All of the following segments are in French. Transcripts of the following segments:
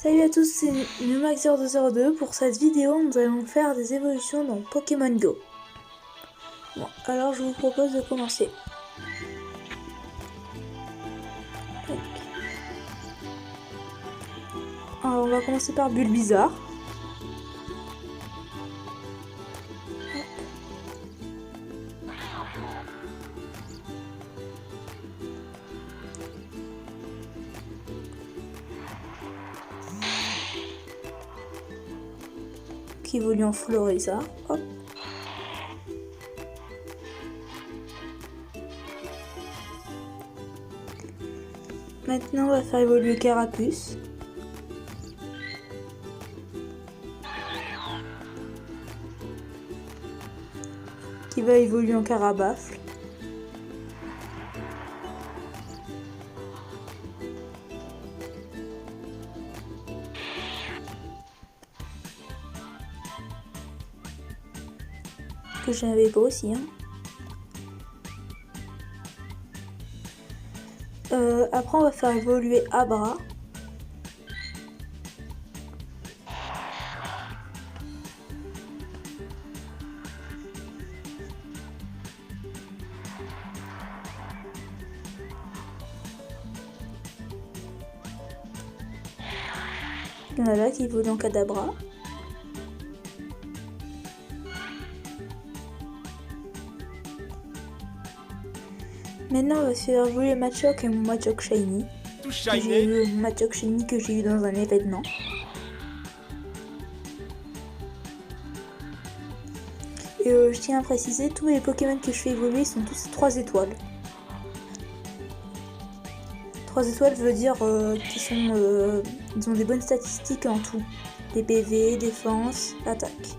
Salut à tous, c'est Numax0202. Pour cette vidéo, nous allons faire des évolutions dans Pokémon Go. Bon, alors je vous propose de commencer. Alors on va commencer par Bulbizarre. Qui évolue en Florizarre. Hop. Maintenant on va faire évoluer Carapuce. Qui va évoluer en Carabafle. Que je n'avais pas aussi. Après on va faire évoluer Abra. Voilà, qui évolue en Kadabra. Maintenant, on va faire évoluer Machoke et mon Machoke Shiny. J'ai eu mon Machoke Shiny que j'ai eu dans un événement. Et je tiens à préciser, tous les Pokémon que je fais évoluer sont tous 3 étoiles. 3 étoiles veut dire qu'ils ont des bonnes statistiques en tout. Des PV, défense, attaque.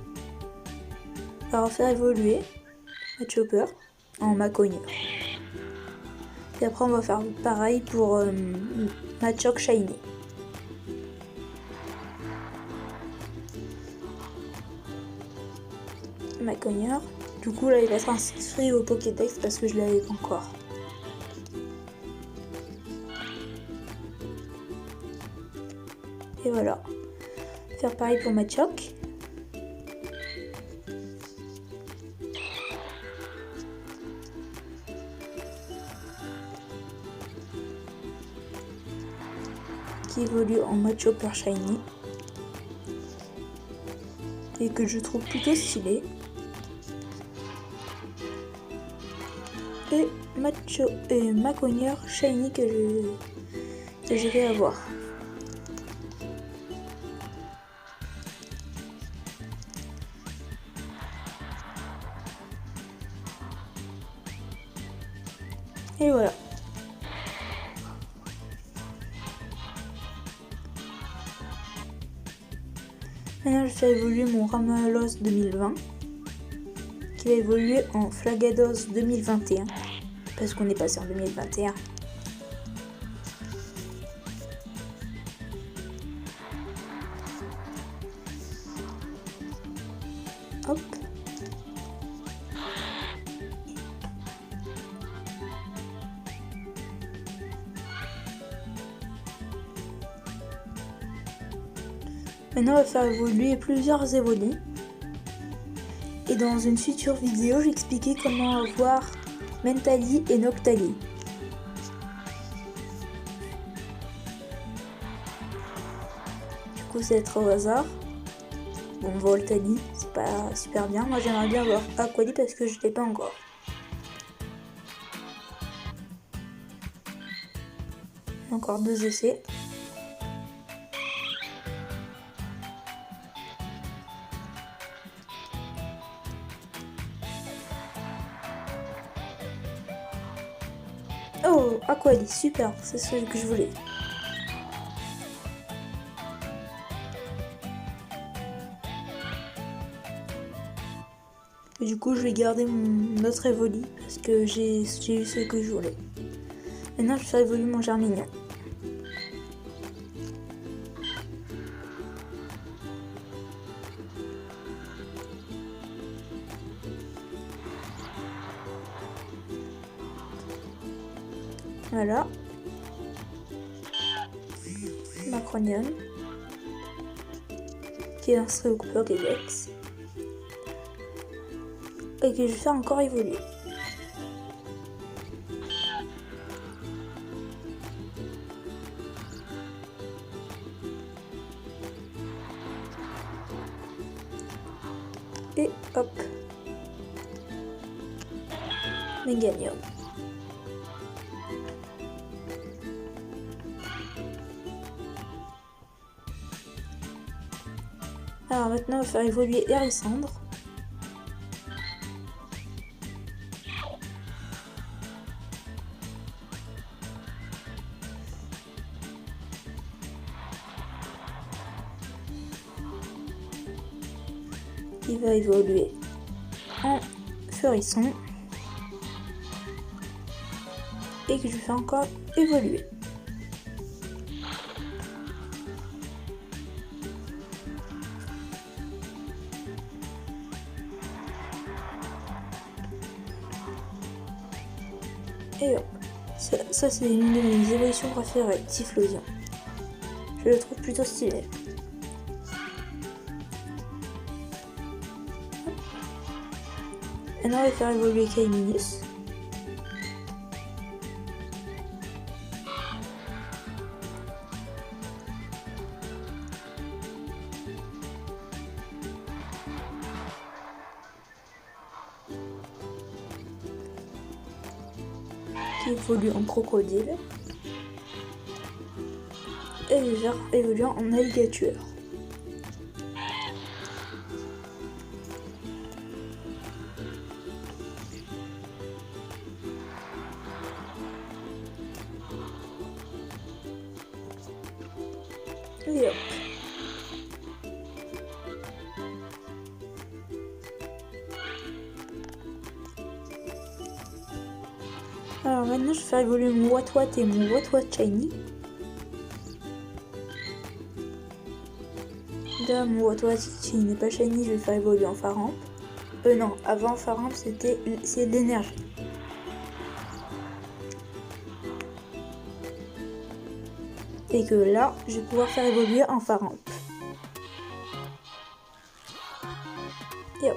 Alors on va faire évoluer Machopper en Macogneur. Et après on va faire pareil pour Machoke Shiny. Macogneur. Du coup là il va être inscrit au Pokédex parce que je l'avais pas encore. Et voilà. Faire pareil pour Machoke. Qui évolue en Machopper Shiny. Et que je trouve plutôt stylé. Et Macogneur Shiny que je vais avoir. Et voilà. Maintenant je fais évoluer mon Ramalos 2020 qui va évoluer en Flagados 2021 parce qu'on est passé en 2021. Hop. Maintenant on va faire évoluer plusieurs Evoli. Et dans une future vidéo, j'expliquais comment avoir Mentali et Noctali. Du coup, c'est être au hasard. Bon, Voltali, c'est pas super bien. Moi, j'aimerais bien avoir Aquali parce que je l'ai pas encore. Encore 2 essais. Oh, Aquali, super, c'est celui que je voulais. Et du coup, je vais garder mon autre Evoli parce que j'ai eu ce que je voulais. Maintenant, je vais faire évoluer mon Germignon. Voilà. Macronium. qui est inscrit au Pokédex et que je vais faire encore évoluer. Et hop, Méganium. Alors maintenant on va faire évoluer Hérissandre. Il va évoluer en Furisson et que je vais faire encore évoluer. Et hop, ça c'est une de mes évolutions préférées, Typhlosion. Je le trouve plutôt stylé. Maintenant on va faire évoluer Kaiminus. Qui évolue en crocodile. Et je vais faire évoluer en alligator. Et hop. Alors maintenant je vais faire évoluer mon Watwat et mon Watwat Shiny. Là mon Watwat qui n'est pas Shiny, je vais faire évoluer en Faramp. Non, avant Faramp c'est l'énergie. Et que là, je vais pouvoir faire évoluer en Faramp. Et hop.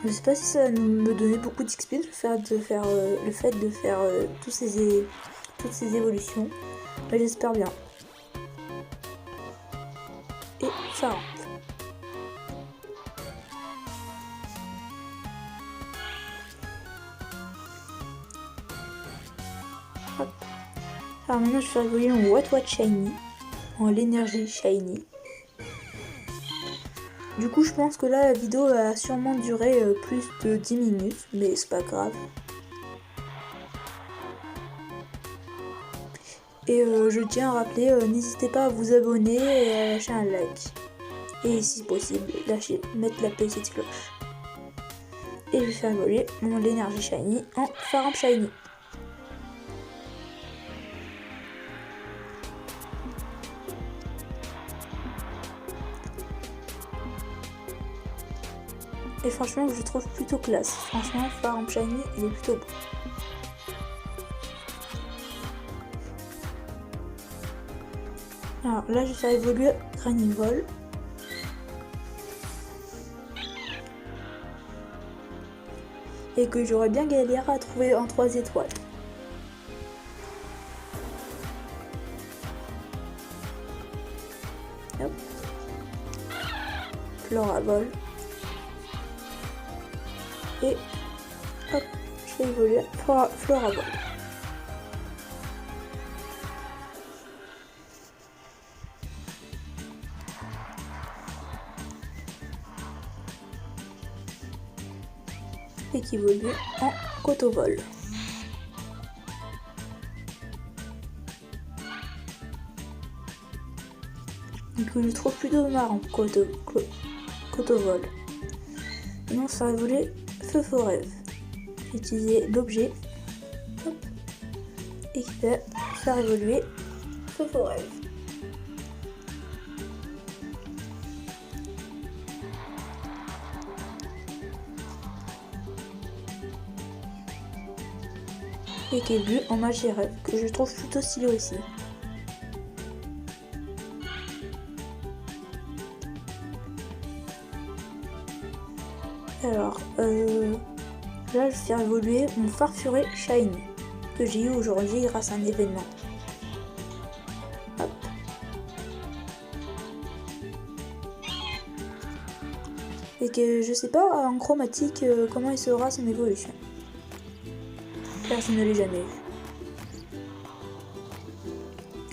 Je sais pas si ça va me donner beaucoup d'XP le fait de faire toutes ces évolutions. Mais j'espère bien. Et Faramp. Hop. Alors maintenant je vais faire évoluer mon Watwat Shiny en l'énergie Shiny. Du coup je pense que là la vidéo va sûrement durer plus de 10 minutes, mais c'est pas grave. Et je tiens à rappeler, n'hésitez pas à vous abonner et à lâcher un like. Et si possible, mettre la petite cloche. Et je vais faire évoluer mon l'énergie Shiny en Faramp Shiny. Et franchement, je le trouve plutôt classe. Franchement, Faramp Shiny, il est plutôt beau. Alors là, je vais faire évoluer Granivol. Et que j'aurais bien galéré à trouver en 3 étoiles. Hop. Floravol. Et hop, je vais évoluer Floravol. Et qui évolue en Cotovol. Donc je le trouve plutôt marrant, Cotovol. Maintenant, ça va évoluer Feu Forêve. J'ai utilisé l'objet et qui va faire évoluer Feu Forêve. Et qui est vu en Magirève, que je trouve plutôt stylé aussi. Alors, là, je vais faire évoluer mon Farfuré Shiny, que j'ai eu aujourd'hui grâce à un événement. Hop. Et que je sais pas en chromatique comment il sera son évolution. Car je ne l'ai jamais eu.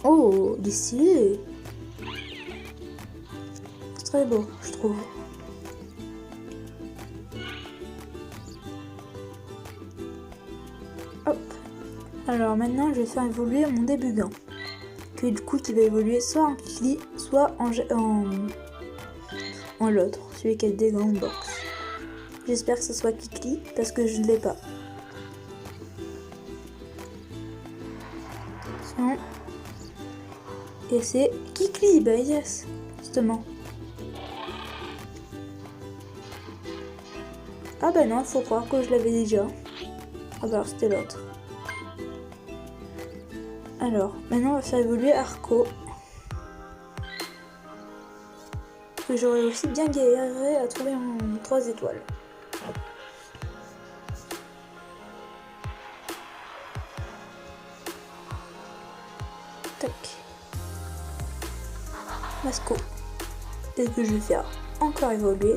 Oh, il est stylé. C'est très beau, je trouve. Hop. Alors maintenant, je vais faire évoluer mon Débugant. Que du coup, qui va évoluer soit en Kikli, soit en l'autre, celui qui a des grandes box. J'espère que ce soit Kikli, parce que je ne l'ai pas. Attention. Et c'est Kikli, bah yes, justement. Ah bah non, faut croire que je l'avais déjà. Ah bah alors c'était l'autre. Alors, maintenant on va faire évoluer Arco. Que j'aurais aussi bien galéré à trouver en 3 étoiles. Tac. Masco. Et que je vais faire encore évoluer.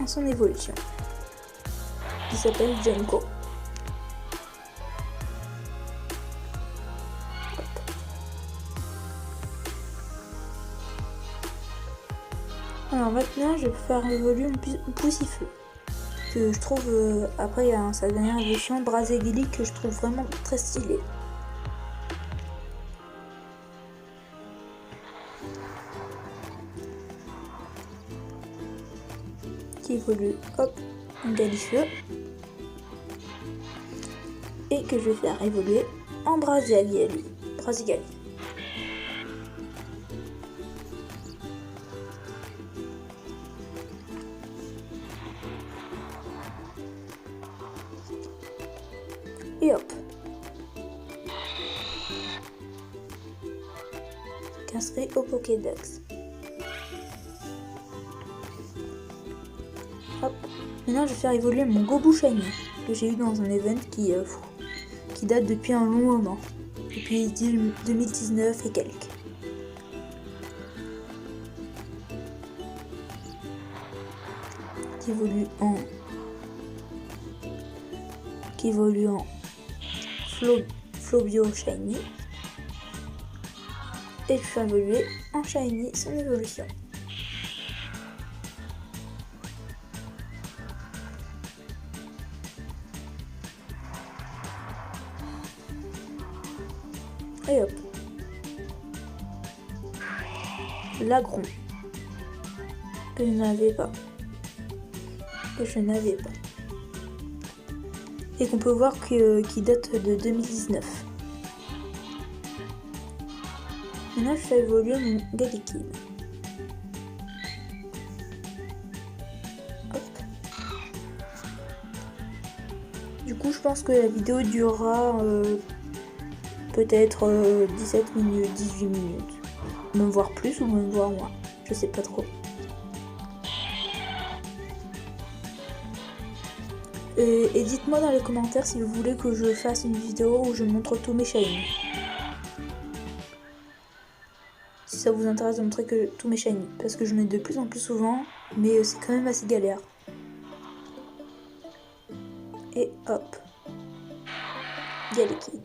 En son évolution. Qui s'appelle Junko. Alors maintenant, je vais faire évoluer mon Poussifeu. Que je trouve, après sa dernière évolution, Brazegili, que je trouve vraiment très stylé. Qui évolue, hop, en Galifeu. Et que je vais faire évoluer en Brazigali. Et hop. Casserai au Pokédex. Hop. Maintenant, je vais faire évoluer mon Gobu Shiny que j'ai eu dans un event qui date depuis un long moment. Depuis 2019 et quelques. Qui évolue en Flobio Shiny. Et je fais évoluer en Shiny son évolution. Et hop. Lagron. Que je n'avais pas. Et qu'on peut voir qui date de 2019. Maintenant, je fais évoluer mon Galikid. Hop. Du coup, je pense que la vidéo durera peut-être 17 minutes, 18 minutes. Même voir plus ou même voir moins. Je sais pas trop. Et dites-moi dans les commentaires si vous voulez que je fasse une vidéo où je montre tous mes shiny. Si ça vous intéresse de montrer que tous mes shiny. Parce que je mets de plus en plus souvent, mais c'est quand même assez galère. Et hop. Galikid.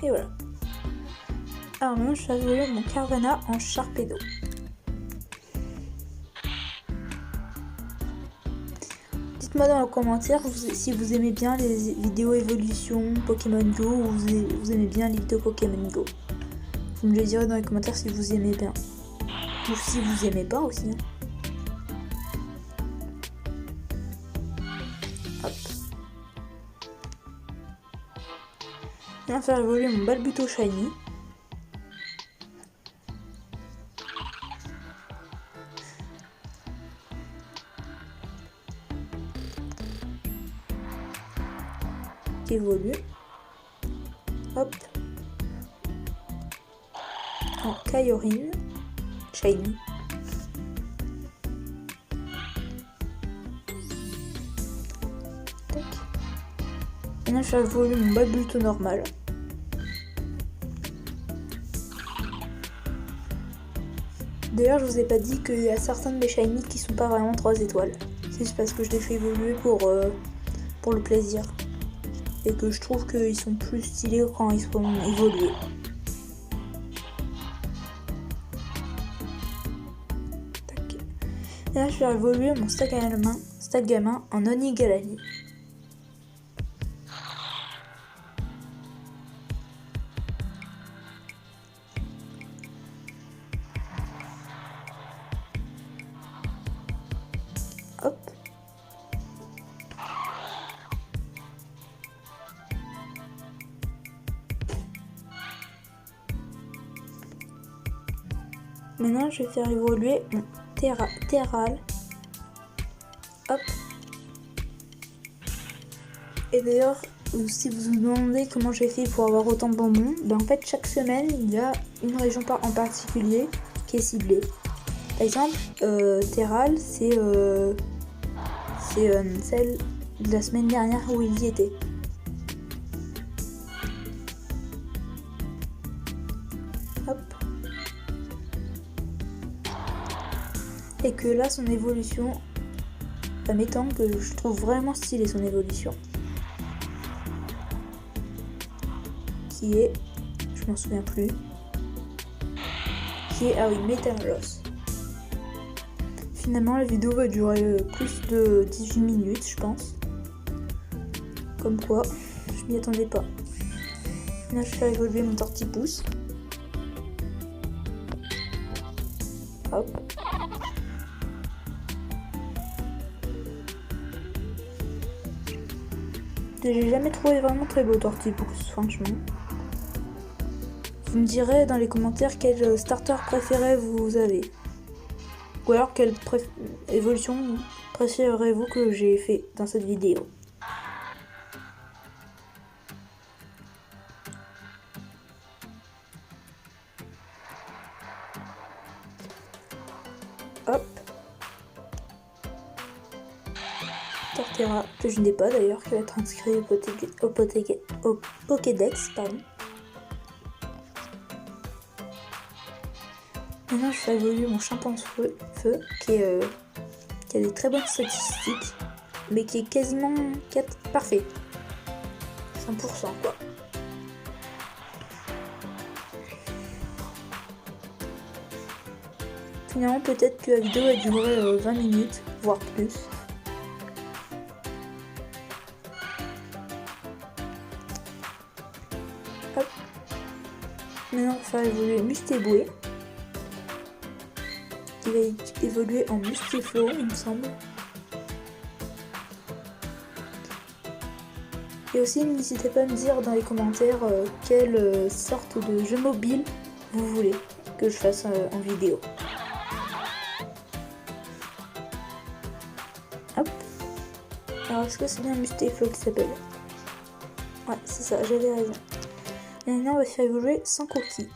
Et voilà. Alors maintenant je fais évoluer mon Carvana en Sharpedo. Dites-moi dans les commentaires si vous aimez bien les vidéos évolution Pokémon Go ou vous aimez bien les vidéos Pokémon Go. Vous me le direz dans les commentaires si vous aimez bien. Ou si vous aimez pas aussi. Hop. Je vais faire évoluer mon Balbuto Shiny. qui évolue. Hop. En Kyurem Shiny. Tac. Maintenant je vais évoluer mon Bulbato normal. D'ailleurs je vous ai pas dit qu'il y a certains de mes Shiny qui sont pas vraiment 3 étoiles. C'est juste parce que je les fais évoluer pour le plaisir. Et que je trouve qu'ils sont plus stylés quand ils sont évolués. Tac. Et là je vais évoluer mon Stagamin en Onigalani. Hop. Maintenant, je vais faire évoluer mon Terral. Hop. Et d'ailleurs, si vous vous demandez comment j'ai fait pour avoir autant de bonbons, ben en fait, chaque semaine, il y a une région en particulier qui est ciblée. Par exemple, Terral, c'est celle de la semaine dernière où il y était. Hop. Et que là, son évolution, ça m'étonne que je trouve vraiment stylé son évolution. Qui est, je m'en souviens plus, qui est, ah oui, Metalos. Finalement, la vidéo va durer plus de 18 minutes, je pense. Comme quoi, je m'y attendais pas. Là, je fais évoluer mon Tortipousse. Hop. J'ai jamais trouvé vraiment très beau Tortipousse, franchement. Vous me direz dans les commentaires quel starter préféré vous avez. Ou alors quelle évolution préférez-vous que j'ai fait dans cette vidéo. Hop. Torterra, que je n'ai pas d'ailleurs, qui va être inscrit au Pokédex, pardon. Maintenant, je fais évoluer mon Chimpanfeu, qui a des très bonnes statistiques, mais qui est quasiment parfait. 100% quoi. Finalement, peut-être que la vidéo va durer 20 minutes, voire plus. Hop. Maintenant, on va faire évoluer Mustéboué, qui va évoluer en Mustiflo, il me semble. Et aussi, n'hésitez pas à me dire dans les commentaires quelle sorte de jeu mobile vous voulez que je fasse en vidéo. Hop. Alors, est-ce que c'est bien Mustiflo qui s'appelle? Ouais, c'est ça, j'avais raison. Et maintenant, on va faire évoluer sans coquille.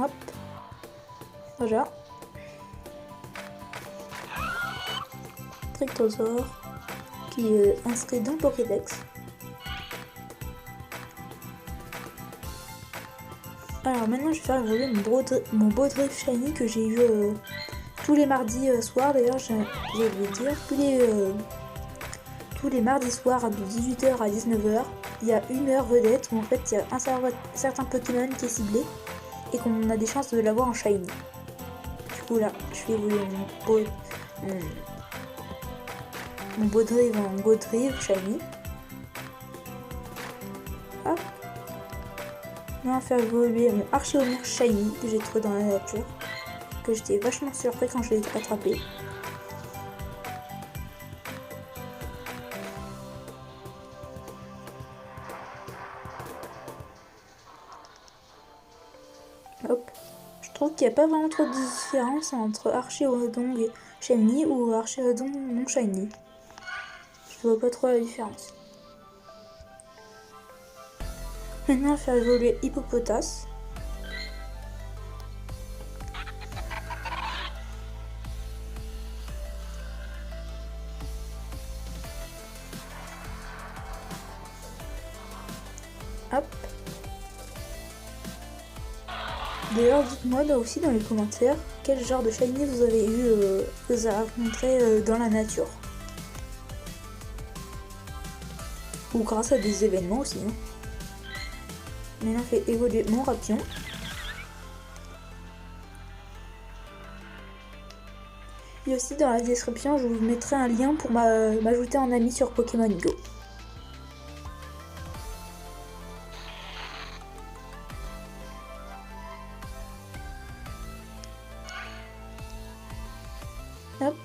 Hop, voilà. Trictosaur qui est inscrit dans le Pokédex. Alors maintenant je vais faire évoluer mon Beaudrift Shiny que j'ai eu tous les mardis soirs. D'ailleurs j'ai oublié de dire, tous les mardis soirs de 18h à 19h, il y a une heure vedette où en fait il y a un certain Pokémon qui est ciblé et qu'on a des chances de l'avoir en Shiny. Du coup là, je vais évoluer mon Beaudrift en Beaudrift Shiny. Hop. Là, on va faire évoluer mon Archeomir Shiny que j'ai trouvé dans la nature, que j'étais vachement surpris quand je l'ai attrapé. Hop. Je trouve qu'il n'y a pas vraiment trop de différence entre Archéodon et Shiny ou Archéodon non Shiny. Je vois pas trop la différence. Maintenant, on va faire évoluer Hippopotas. Hop. D'ailleurs, dites-moi là aussi dans les commentaires quel genre de shiny vous avez eu, vous avez rencontré dans la nature. Ou grâce à des événements aussi. Hein. Maintenant, je vais évoluer mon Rapion. Et aussi dans la description, je vous mettrai un lien pour m'ajouter en ami sur Pokémon Go. Hop.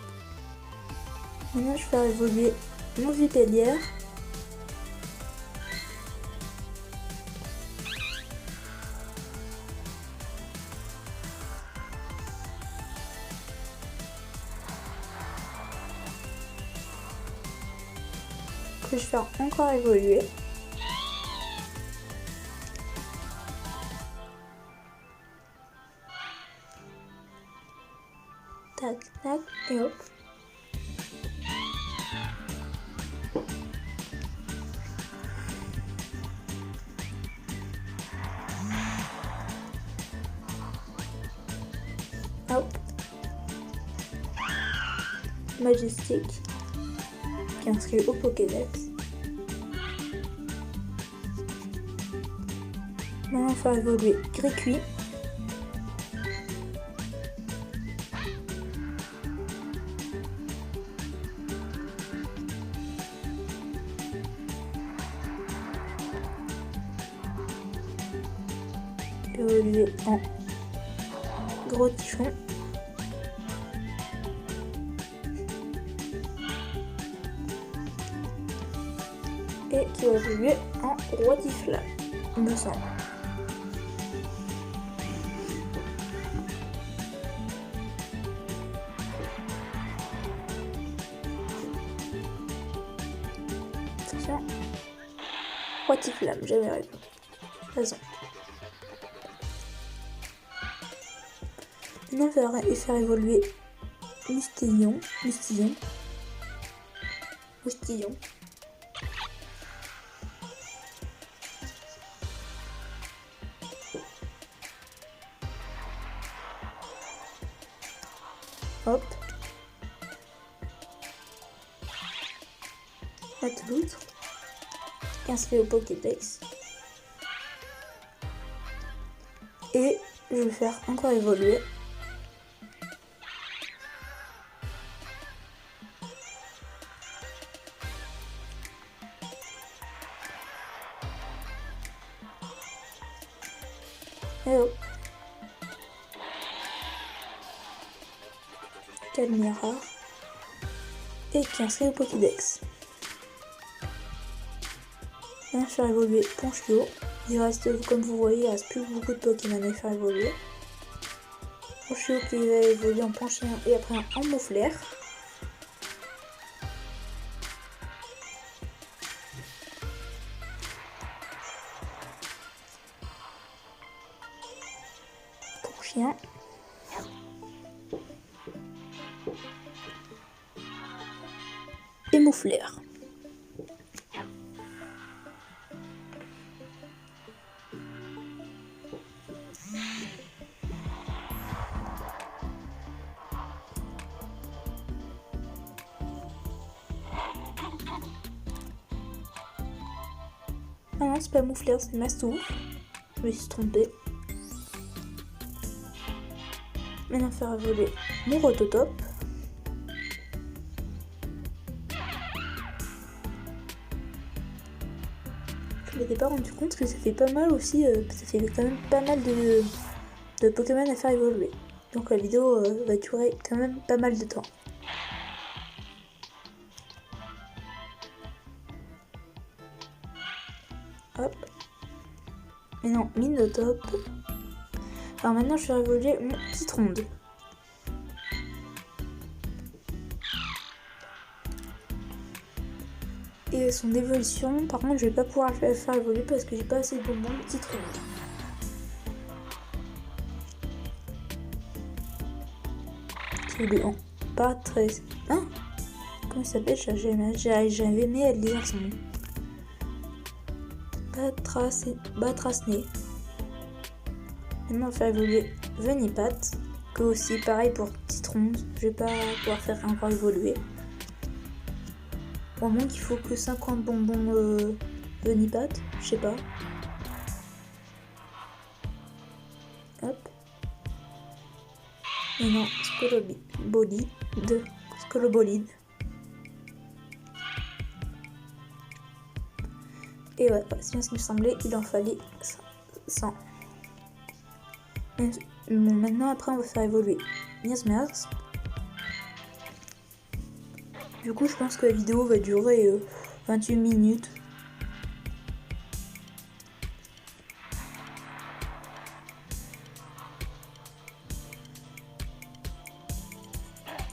Maintenant, je vais faire évoluer mon Vipélière. Que je vais faire encore évoluer. Tac, tac, et hop. Hop. Majestic, qui est inscrit au Pokédex. Maintenant, on va faire évoluer Gricui. Évoluer en Gros Tichon. Et qui va évoluer en Rotiflamme, il me semble. Attention. Rotiflamme, j'avais raison. Maintenant, on va faire évoluer Moustillon. Hop. Matloutre. Inscrit au Pokédex. Et je vais faire encore évoluer. Et hop. Calmira. Et qui inscrit au Pokédex. Maintenant, faire évoluer Ponchio. Il reste, comme vous voyez, il reste plus beaucoup de Pokémon à faire évoluer. Ponchio qui va évoluer en Panchien et après en Moufleur. Ponchien. Et Moufleur. Ah non, c'est pas Moufleur, c'est Mastou. Je me suis trompée. Maintenant, faire évoluer mon Rototop. Je m'étais pas rendu compte que ça fait pas mal aussi, ça fait quand même pas mal de Pokémon à faire évoluer. Donc la vidéo va durer quand même pas mal de temps. Hop. Maintenant, Minotop. Alors maintenant, je vais évoluer mon petite ronde. Et son évolution, par contre, je vais pas pouvoir le faire évoluer parce que j'ai pas assez de bonbons petite ronde. Qui évolue en pas très... Hein? Comment il s'appelle? J'avais aimé à lire son nom. Batrasné. Maintenant, on va faire évoluer Venipat, que aussi, pareil pour petite ronde, je vais pas pouvoir faire encore évoluer. Au moins qu'il faut que 50 bonbons Venipat, je sais pas. Hop. Et non, Scolobolide. Et ouais, c'est bien ce qui me semblait, il en fallait 100. Bon, maintenant, après, on va faire évoluer Miasmias. Du coup, je pense que la vidéo va durer 28 minutes.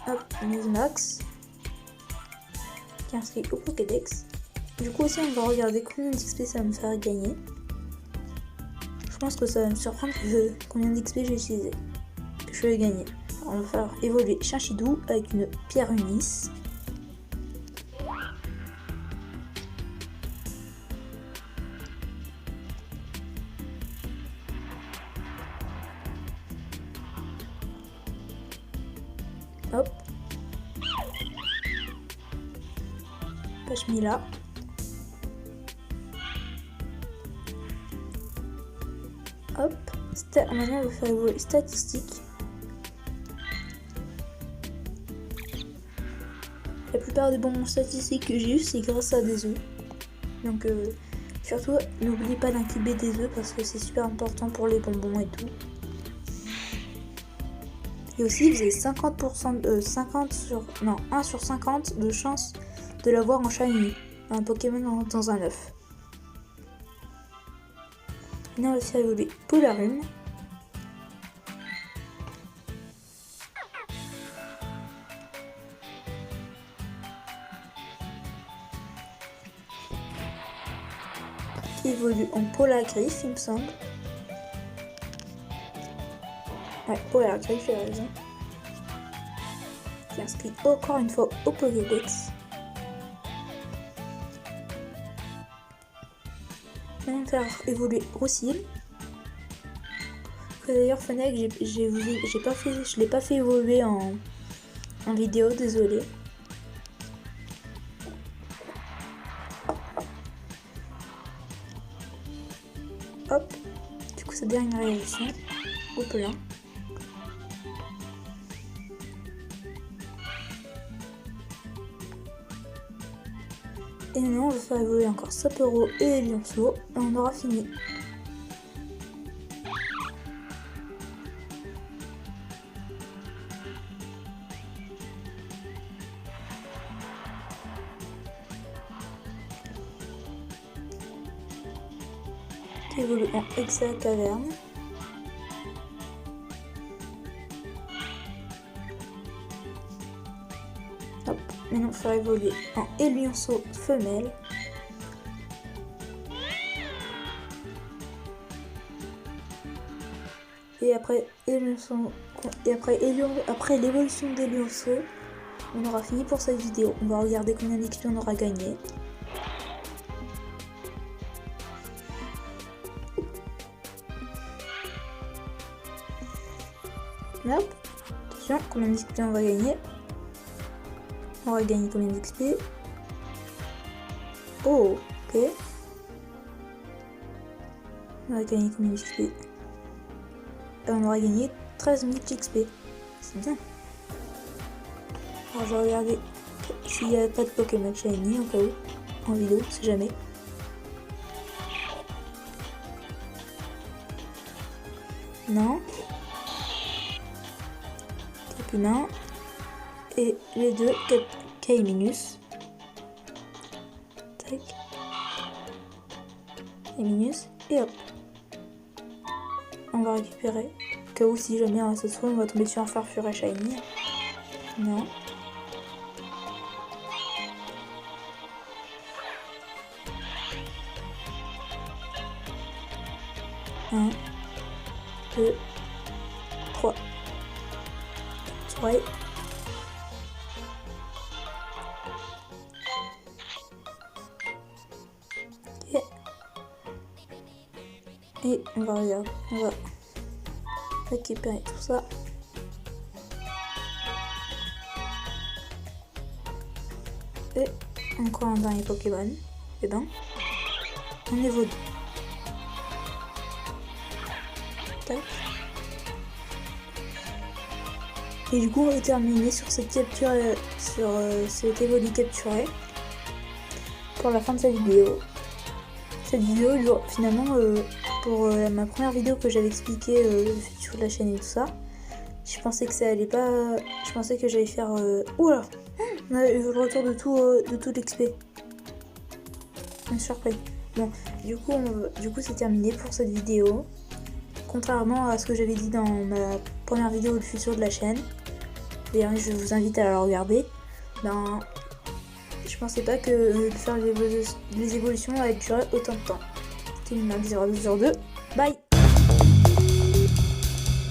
Hop, Miasmax, qui est inscrit au Pokédex. Du coup aussi, on va regarder combien d'XP ça va me faire gagner. Je pense que ça va me surprendre combien d'XP j'ai utilisé, que je vais gagner. Alors, on va faire évoluer Chinchidou avec une pierre Unis. Hop. Pachmila. Hop. Maintenant, on va faire évoluer statistiques. La plupart des bonbons statistiques que j'ai eu, c'est grâce à des œufs. Donc, surtout, n'oubliez pas d'incuber des œufs parce que c'est super important pour les bonbons et tout. Et aussi, vous avez 50% de 1 sur 50 de chance de l'avoir en shiny, un Pokémon dans un œuf. Maintenant, on va faire évoluer Polarum. Qui évolue en Polagriffe, il me semble. Ouais, Polagriffe, j'ai raison. Qui est inscrit encore une fois au Pokédex. Maintenant, faire évoluer Roussil. D'ailleurs, Fennec, je l'ai pas fait évoluer en vidéo, désolé. Hop, du coup, sa dernière réaction au plein. Et maintenant, on va faire évoluer encore Sapero et Lionceau et on aura fini. Qui évolue en Hexa Caverne. Hop, maintenant on va faire évoluer en Elionceau femelle. Et après l'évolution des Lionceaux, on aura fini pour cette vidéo. On va regarder combien d'XP on aura gagné. Hop, attention, combien d'XP on va gagner? On va gagner combien d'XP? Oh, ok. On va gagner combien d'XP? On aura gagné 13 000 XP. C'est bien. Alors je vais regarder s'il n'y a pas de Pokémon Shiny en cas où, en vidéo, si jamais. Non. Humain et les deux Kaiminus. Tac. Kaiminus et hop. On va récupérer cas où si jamais ça se trouve on va tomber sur un Farfuré Shiny. Non. Un, 2, 3. Ouais. Ok. Et on va regarder. On va récupérer tout ça. Et encore un dernier Pokémon. Et ben, on évolue. Tac. Et du coup, on va terminer sur cette capture, sur cet évolu capturé pour la fin de cette vidéo. Cette vidéo dure finalement pour ma première vidéo que j'avais expliqué le futur de la chaîne et tout ça. Je pensais que ça allait pas. Je pensais que j'allais faire. Oula! On a eu le retour de tout l'XP. Une surprise. Bon, du coup c'est terminé pour cette vidéo. Contrairement à ce que j'avais dit dans ma première vidéo le futur de la chaîne. D'ailleurs, je vous invite à la regarder. Ben, je pensais pas que de faire les évolutions allait durer autant de temps. C'était une lundi sur 2. Bye!